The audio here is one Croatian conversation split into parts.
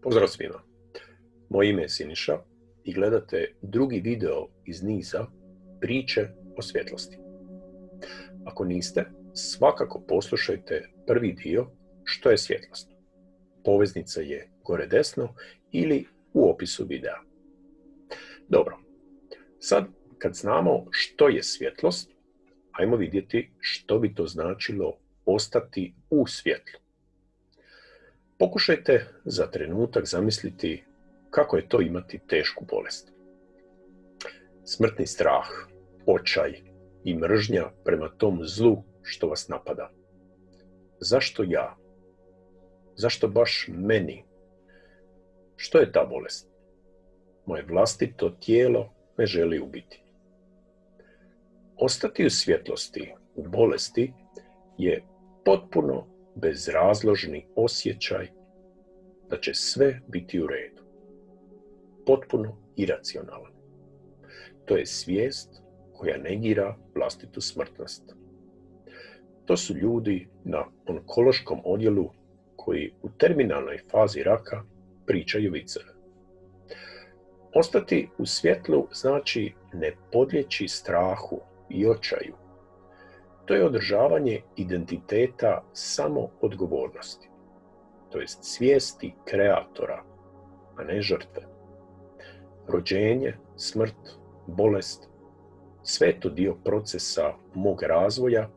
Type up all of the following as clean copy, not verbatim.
Pozdrav svima, moje ime je Siniša i gledate drugi video iz niza priče o svjetlosti. Ako niste, svakako poslušajte prvi dio što je svjetlost. Poveznica je gore desno ili u opisu videa. Dobro, sad kad znamo što je svjetlost, ajmo vidjeti što bi to značilo ostati u svjetlu. Pokušajte za trenutak zamisliti kako je to imati tešku bolest. Smrtni strah, očaj i mržnja prema tom zlu što vas napada. Zašto ja? Zašto baš meni? Što je ta bolest? Moje vlastito tijelo me želi ubiti. Ostati u svjetlosti, u bolesti, je potpuno bezrazložni osjećaj da će sve biti u redu. Potpuno iracionalan. To je svijest koja negira vlastitu smrtnost. To su ljudi na onkološkom odjelu koji u terminalnoj fazi raka pričaju viceve. Ostati u svjetlu znači ne podlijeći strahu i očaju. To je održavanje identiteta samoodgovornosti, to jest svijesti kreatora, a ne žrtve. Rođenje, smrt, bolest, sve je to dio procesa mog razvoja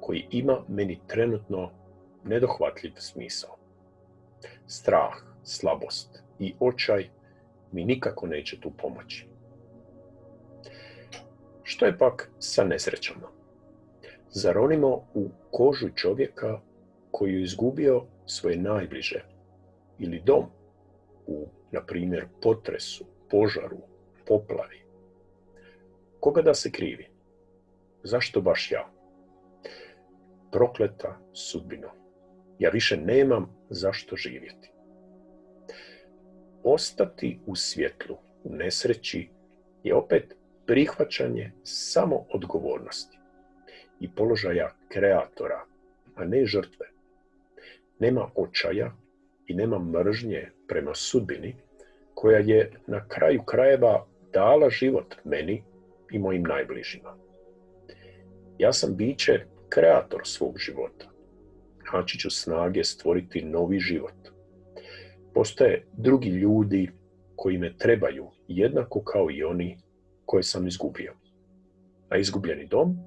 koji ima meni trenutno nedohvatljiv smisao. Strah, slabost i očaj mi nikako neće tu pomoći. Što je pak sa nesrećama? Zaronimo u kožu čovjeka koji je izgubio svoje najbliže ili dom u, na primjer, potresu, požaru, poplavi. Koga da se krivi? Zašto baš ja? Prokleta sudbino. Ja više nemam zašto živjeti. Ostati u svjetlu, u nesreći, je opet prihvaćanje samo odgovornosti i položaja kreatora, a ne žrtve. Nema očaja i nema mržnje prema sudbini koja je na kraju krajeva dala život meni i mojim najbližima. Ja sam biće kreator svog života. Naći ću snage stvoriti novi život. Postoje drugi ljudi koji me trebaju jednako kao i oni koje sam izgubio. A izgubljeni dom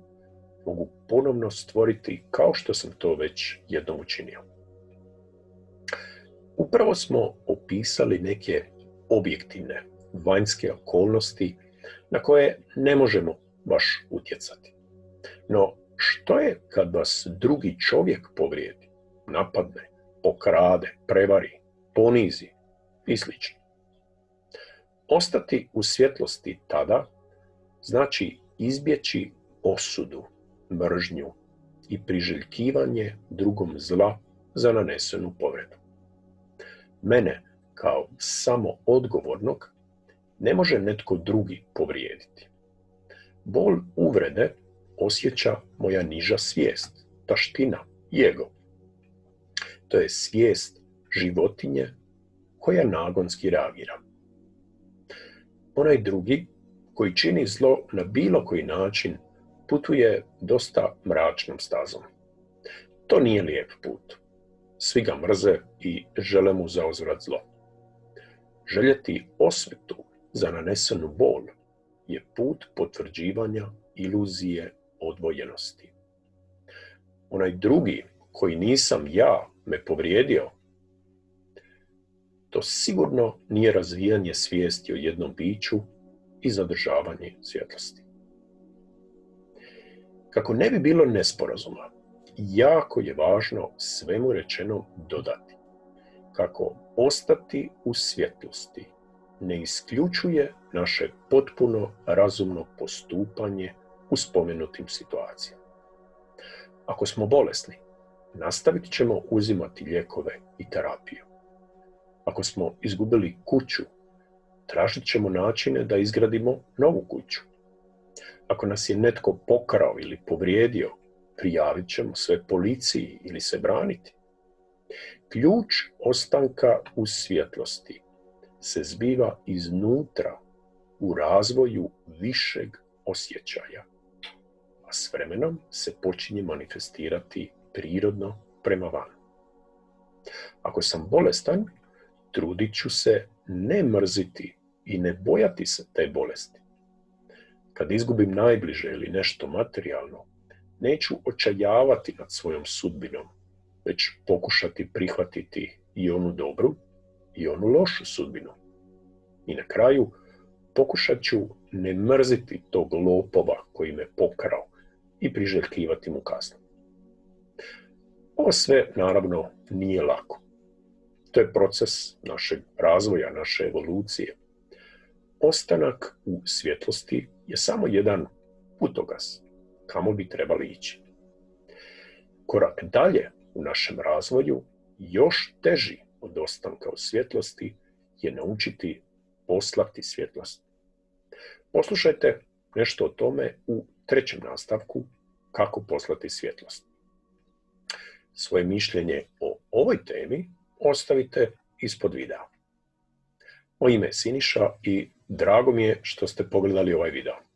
mogu ponovno stvoriti kao što sam to već jednom učinio. Upravo smo opisali neke objektivne, vanjske okolnosti na koje ne možemo baš utjecati. No, što je kad vas drugi čovjek povrijedi, napadne, pokrade, prevari, ponizi i sl. Ostati u svjetlosti tada znači izbjeći osudu, mržnju i priželjkivanje drugom zla za nanesenu povredu. Mene, kao samo odgovornog, ne može netko drugi povrijediti. Bol uvrede osjeća moja niža svijest, taština, ego. To je svijest životinje koja nagonski reagira. Onaj drugi koji čini zlo na bilo koji način putuje dosta mračnom stazom. To nije lijep put. Svi ga mrze i žele mu zauzvrat zlo. Željeti osvetu za nanesenu bol je put potvrđivanja iluzije odvojenosti. Onaj drugi koji nisam ja me povrijedio, to sigurno nije razvijanje svijesti o jednom biću i zadržavanje svjetlosti. Kako ne bi bilo nesporazuma, jako je važno svemu rečeno dodati kako ostati u svjetlosti ne isključuje naše potpuno razumno postupanje u spomenutim situacijama. Ako smo bolesni, nastavit ćemo uzimati lijekove i terapiju. Ako smo izgubili kuću, tražit ćemo načine da izgradimo novu kuću. Ako nas je netko pokrao ili povrijedio, prijavit ćemo sve policiji ili se braniti. Ključ ostanka u svjetlosti se zbiva iznutra u razvoju višeg osjećaja, a s vremenom se počinje manifestirati prirodno prema van. Ako sam bolestan, trudit ću se ne mrziti i ne bojati se te bolesti. Kad izgubim najbliže ili nešto materijalno, neću očajavati nad svojom sudbinom, već pokušati prihvatiti i onu dobru i onu lošu sudbinu. I na kraju pokušat ću ne mrziti tog lopova koji me pokrao i priželjkivati mu kaznu. Ovo sve, naravno, nije lako. To je proces našeg razvoja, naše evolucije. Ostanak u svjetlosti je samo jedan putokaz kamo bi trebali ići. Korak dalje u našem razvoju, još teži od ostanka u svjetlosti, je naučiti poslati svjetlost. Poslušajte nešto o tome u 3. nastavku Kako poslati svjetlost. Svoje mišljenje o ovoj temi ostavite ispod videa. Moje ime je Siniša i drago mi je što ste pogledali ovaj video.